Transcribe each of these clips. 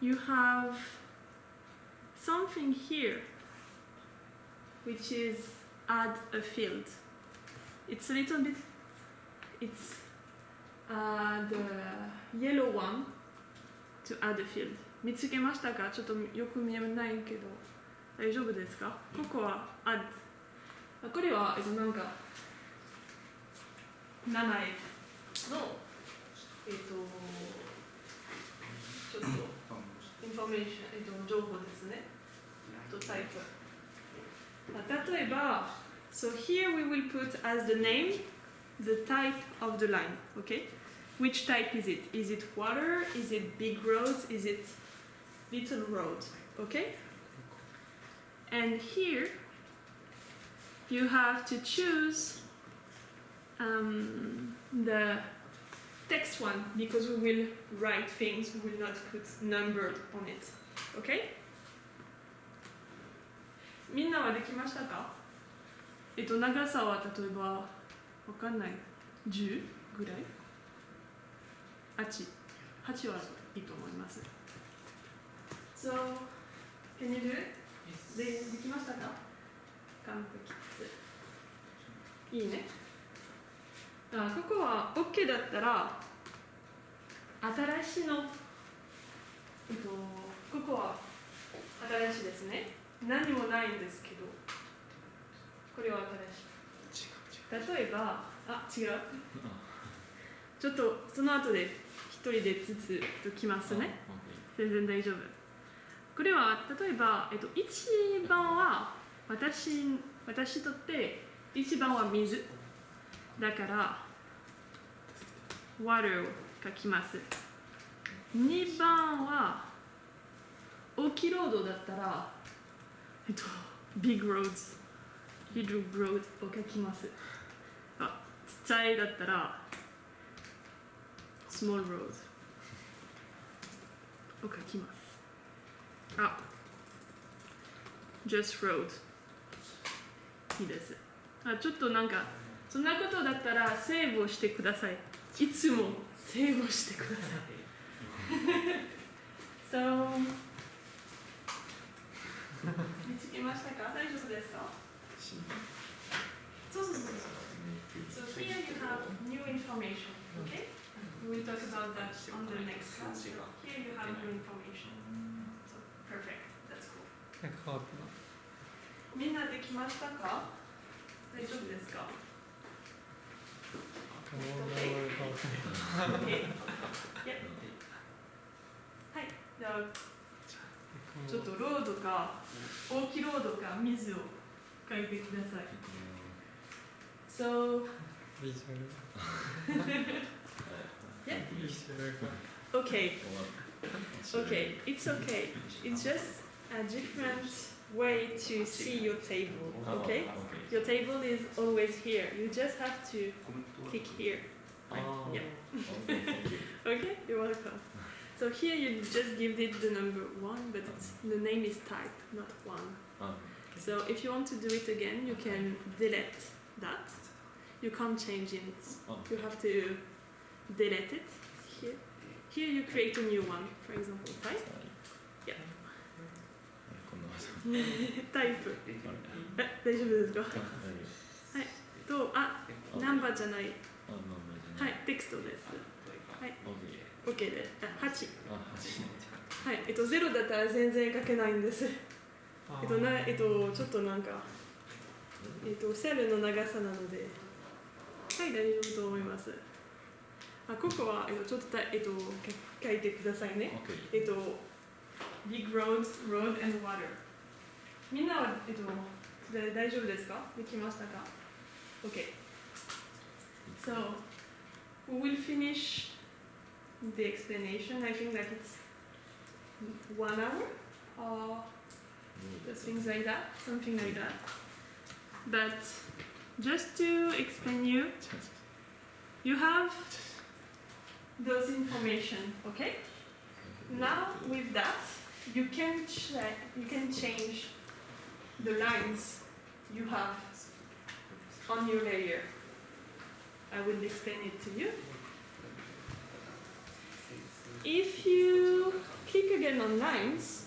you have something here, which is add a field. It's a little bit, it's the yellow one to add a field. 見つけましたか？ちょっとよく見えないけど大丈夫ですか？ここは add。これはなんか名前のちょっとインフォメーション、情報ですね。タイプ。例えば、so here we will put as the name the type of the line, okay? Which type is it? Is it water? Is it big roads? Is it little road? Okay? And here you have to choose the text one because we will write things, we will not put number on it. Okay? みんなはできましたか？長さは例えばわかんない10ぐらい8はいいと思います。So, can you do it? できましたか？完璧です。いいね。ここは OK だったら新しいの、ここは新しいですね。何もないんですけど、これは新しい。例えば、違う。ちょっとその後で一人でずつときますね。全然大丈夫。これは例えば、1番は私にとって1番は水。だから、water を書きます。2番は大きいロードだったら、big roads、big road を書きます。ちっちゃいだったら、small road を書きます。just road いいです。ちょっとなんか、そんなことだったらセーブをしてください。いつもセーブをしてください。So 見つけましたか？大丈夫ですか？そう。So here you have new information, okay? We will talk about that on the next class. Here you have new information. So perfect. That's cool. みんなできましたか？大丈夫ですか？ Okay. Yep. はい。じゃあちょっとロードか大きいロードか水を書いてください。So. Yeah. Okay. Okay. It's okay. It's just a different way to see your table. Okay. Your table is always here. You just have to click here. Yeah. Okay. You're welcome. So here you just give it the number 1, but the name is type, not 1. So if you want to do it again, you can delete that. You can't change it. You have to delete it here. Here you create a new one, for example, type. Yeah. タイプ。大丈夫ですか？はい。ナンバーじゃない。はい、テキストです。はい。OK です。8。はい。0だったら全然書けないんです。ちょっとなんか、セルの長さなので、はい、大丈夫と思います。ここは、ちょっと、書いてくださいね。big road and water。みんなは、大丈夫ですか？できましたか？ OK。So, we will finish the explanation. I think that it's 1 hour or things like that, something like that. But just to explain you, you have those information, okay? Now with that, you can change the lines you have on your layer. I will explain it to you. If you click again turn on lines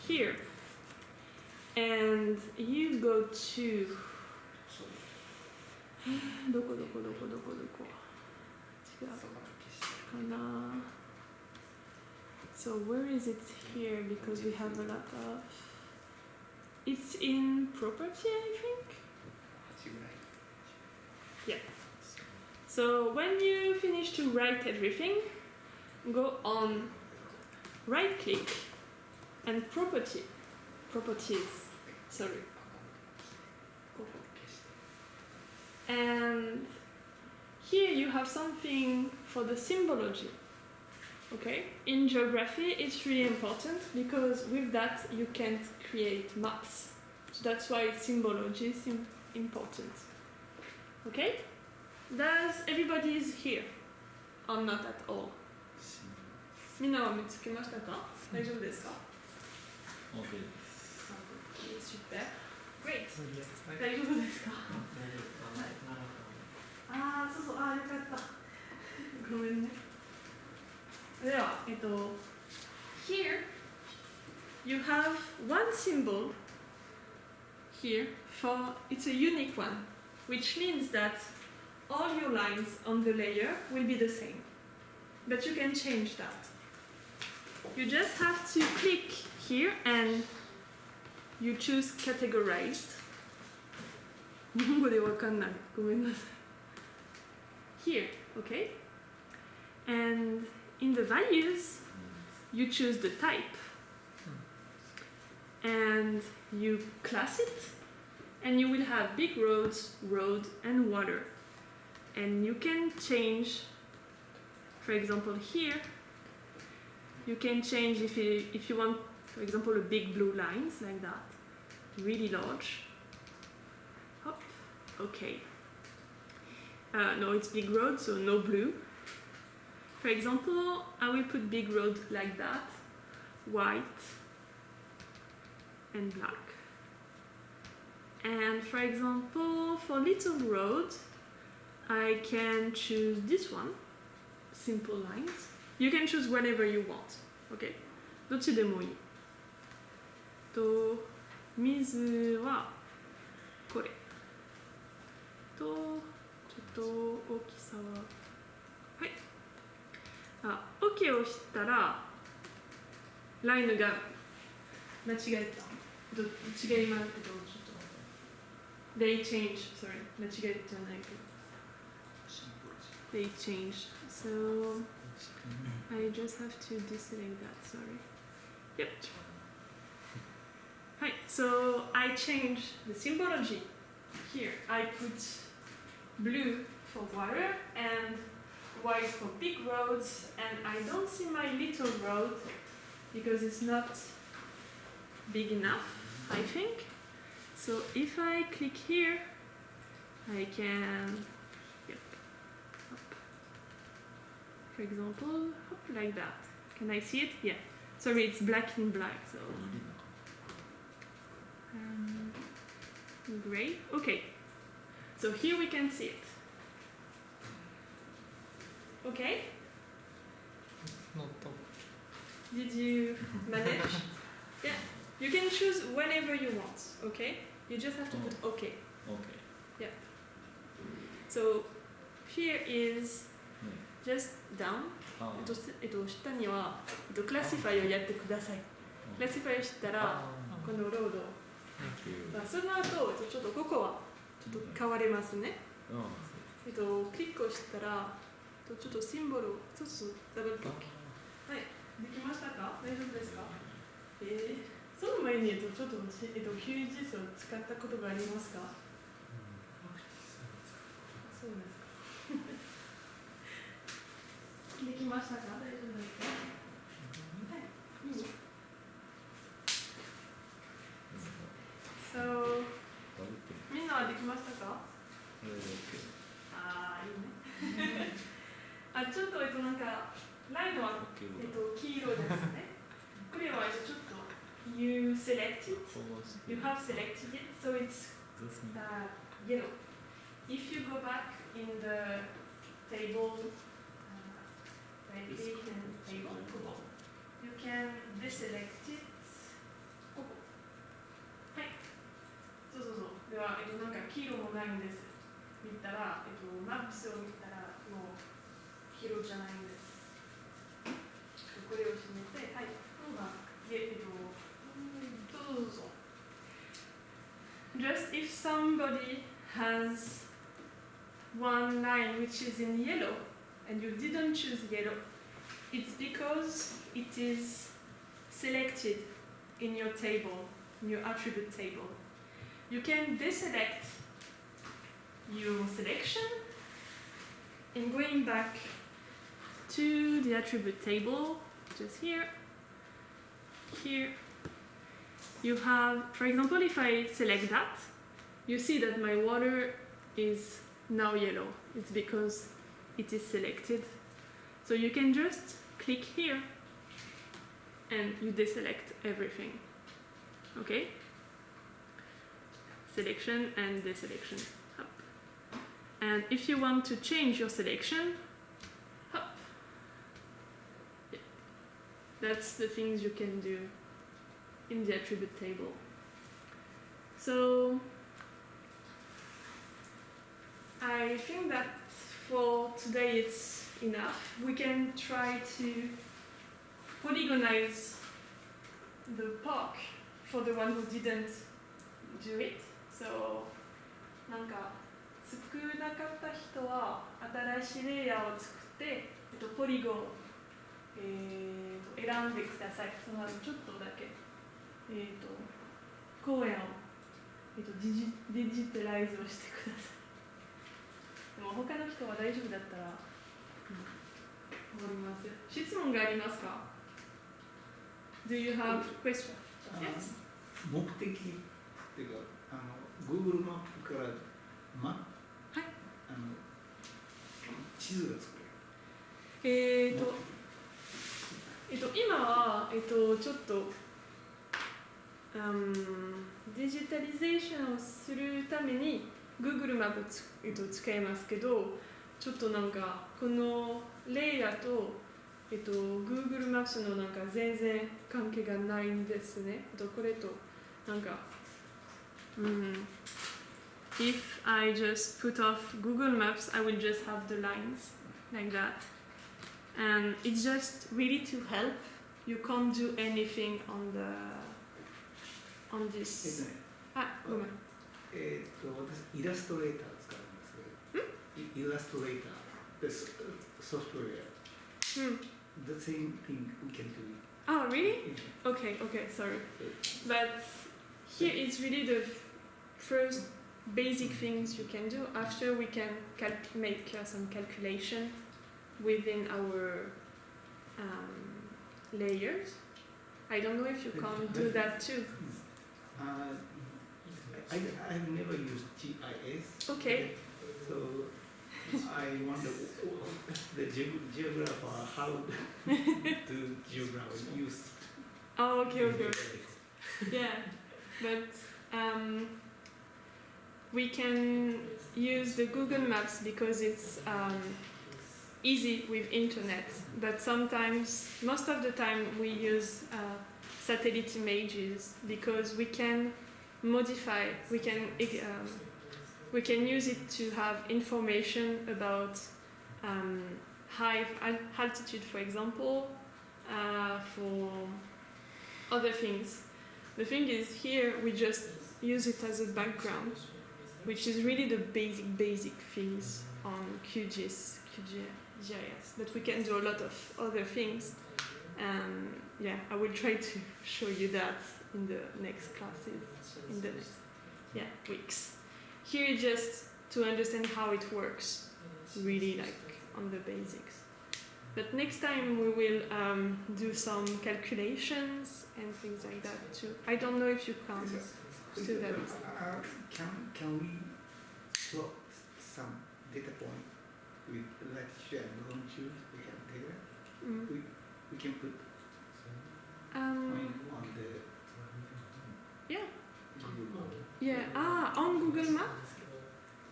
here and you go to どこ違うかな So where is it here? Because we have a lot of... It's in property, I think? Yeah. So when you finish to write everything, go on right click and properties. Sorry. And here you have something for the symbology. Okay? In geography, it's really important because with that you can't create maps. So that's why symbology is important. Okay? Does everybody is here? Or not at all? みんなは見つけましたか？大丈夫ですか？ OK です。Super. Great. 大丈夫ですか？ああ、そうそう、ああ、よかった。ごめんね。では、here you have one symbol here for it's a unique one, which means that all your lines on the layer will be the same. But you can change that. You just have to click here and you choose categorized. 日本語でわかんない。ごめんなさい。Here, okay? And in the values, you choose the type. And you class it. And you will have big roads, road, and water. And you can change, for example, here, you can change if you want, for example, a big blue lines like that, really large. Hop, okay. No, it's big road, so no blue. For example, I will put big road like that, white and black. And for example, for little road, I can choose this one, simple lines. You can choose whatever you want, okay? どっちでもいい。水はこれ。ちょっと大きさは、はい。OK をしたら、ラインが間違えた。違いますけど、ちょっと。They changed, sorry. 間違えじゃないけど。They changed. So I just have to deselect that, sorry. Yep. Right, so I changed the symbology. Here I put blue for water and white for big roads, and I don't see my little road because it's not big enough, I think. So if I click here, I can, yep, up. For example, up like that. Can I see it? Yeah. Sorry, it's black and black, so. Gray. Okay. So here we can see it. Okay? Not Did you manage? Yeah. You can choose whenever you want, okay? You just have to put OK. OK Yeah. So here is just down. 下にはクラシファイをやってください。クラシファイをしたらこのロード。その後ちょっとここはちょっと変わりますね。クリックをしたらちょっとシンボルをちょっとダブルクリック。はい。できましたか？大丈夫ですか？その前にちょっとヒュージスを使ったことがありますか？そうですか。できましたか？大丈夫ですか？はい。いい？ So みんなはできましたか？ああ、いいね。ちょっとなんかラインは黄色ですね。これはちょっと You select it. You have selected it, so it's yellow. If you go back in the table, right click and table, you can deselect it. ここ。はい。そうそうそう。では、なんか黄色もないんです。見たら、マップスを見たら、もう黄色じゃないんです。これを閉めて、はい。そうそうそう。Just if somebody has one line which is in yellow and you didn't choose yellow, it's because it is selected in your table, in your attribute table. You can deselect your selection and going back to the attribute table, just here, you have, for example, if I select that, you see that my water is now yellow. It's because it is selected. So you can just click here and you deselect everything. Okay? Selection and deselection. Up. And if you want to change your selection, up. Yeah. That's the things you can do in the attribute table. So I think that for today it's enough. We can try to polygonize the park for the one who didn't do it. So なんか作らなかった人は新しいレイヤーを作って、ポリゴン、選んでください。そのちょっとだけ、公園を、デジタライズをしてください。でも他の人は大丈夫だったら、終わります。質問がありますか？ Do you have question? Yes? 目的っていうか、Google マップから、はい、地図が作れる。今は、ちょっと、デジタリゼーションをするために Google マップを使いますけど、ちょっとなんかこのレイヤーと、Google マップスのなんか全然関係がないんですね。これとなんか、If I just put off Google Maps, I will just have the lines like that. And it's just really to help. You can't do anything on this. ごめん。私イラストレーター使うんですけど、イラストレーターですソフトウェア。The same thing we can do. Oh, really? Okay, sorry. But here it's really the first basic things you can do. After we can make some calculation within our layers. I don't know if you can do that too. I've never used GIS. Okay. So I wonder the geographer how to geographer use. Oh, okay. Yeah, but we can use the Google Maps because it's easy with internet. But sometimes, most of the time, we use satellite images because we can modify. We can use it to have information about high altitude, for example, for other things. The thing is, here we just use it as a background, which is really the basic things on QGIS. But we can do a lot of other things. Yeah, I will try to show you that in the next classes, in the next weeks. Here is just to understand how it works, really like on the basics. But next time we will do some calculations and things like that too. I don't know if you can do that. Can we plot some data point with latitude and longitude? We have data. We can put point on the on Google Map.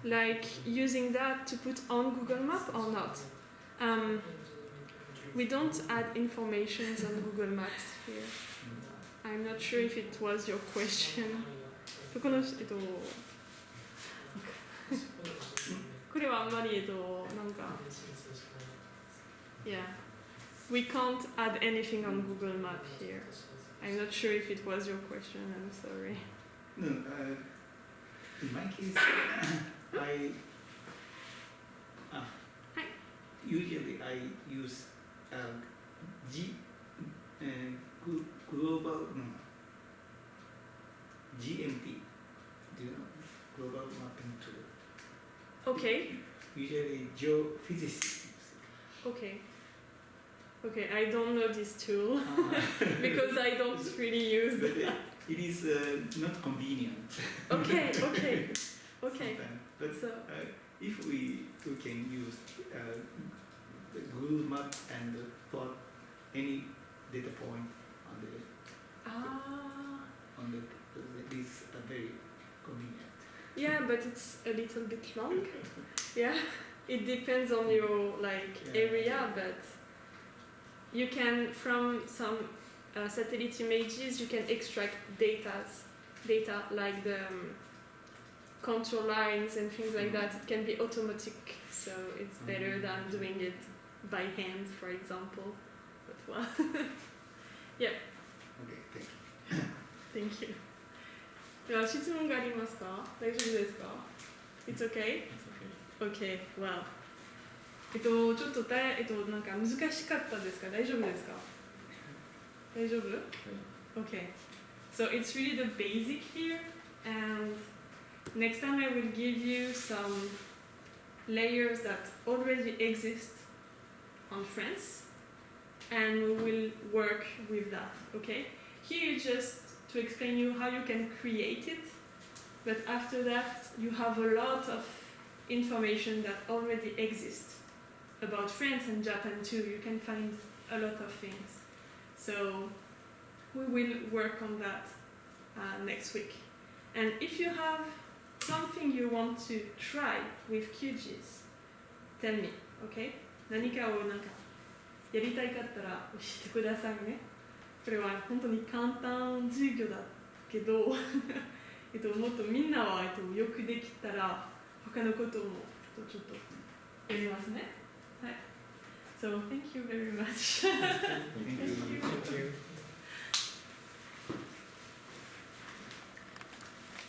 Like using that to put on Google Map or not? We don't add information on Google Maps here. I'm not sure if it was your question. このこれはあんまりなんか Yeah, we can't add anything on Google Maps here. I'm not sure if it was your question. I'm sorry. No, in my case, usually I use global GMT. Do you know global mapping tool? Okay. Usually geophysicists. Okay. Okay, I don't know this tool because I don't really use But it. it is not convenient. Okay. Sometimes. But So if we can use the Google Map and plot any data point on the this are very convenient. yeah, but it's a little bit long. Yeah, it depends on your area, but you can from some satellite images you can extract data like the contour lines and things like that. It can be automatic, so it's better than doing it by hand, for example. But well, yeah. Okay, thank you. Thank you. では質問がありますか？大丈夫ですか？ It's okay? Okay, well. ちょっとなんか難しかったですか？大丈夫ですか？大丈夫？ Okay. So it's really the basic here, and next time I will give you some layers that already exist on France, and we will work with that, okay? Here just to explain you how you can create it, but after that you have a lot of information that already exists about France and Japan too. You can find a lot of things. So we will work on that next week. And if you have something you want to try with QGIS, tell me, okay? 何かをなんかやりたいかったら教えてくださいね。これは本当に簡単授業だけどもっとみんなはよくできたら他のこともちょっとやりますね。はい。So thank you very much. Thank you. Thank you.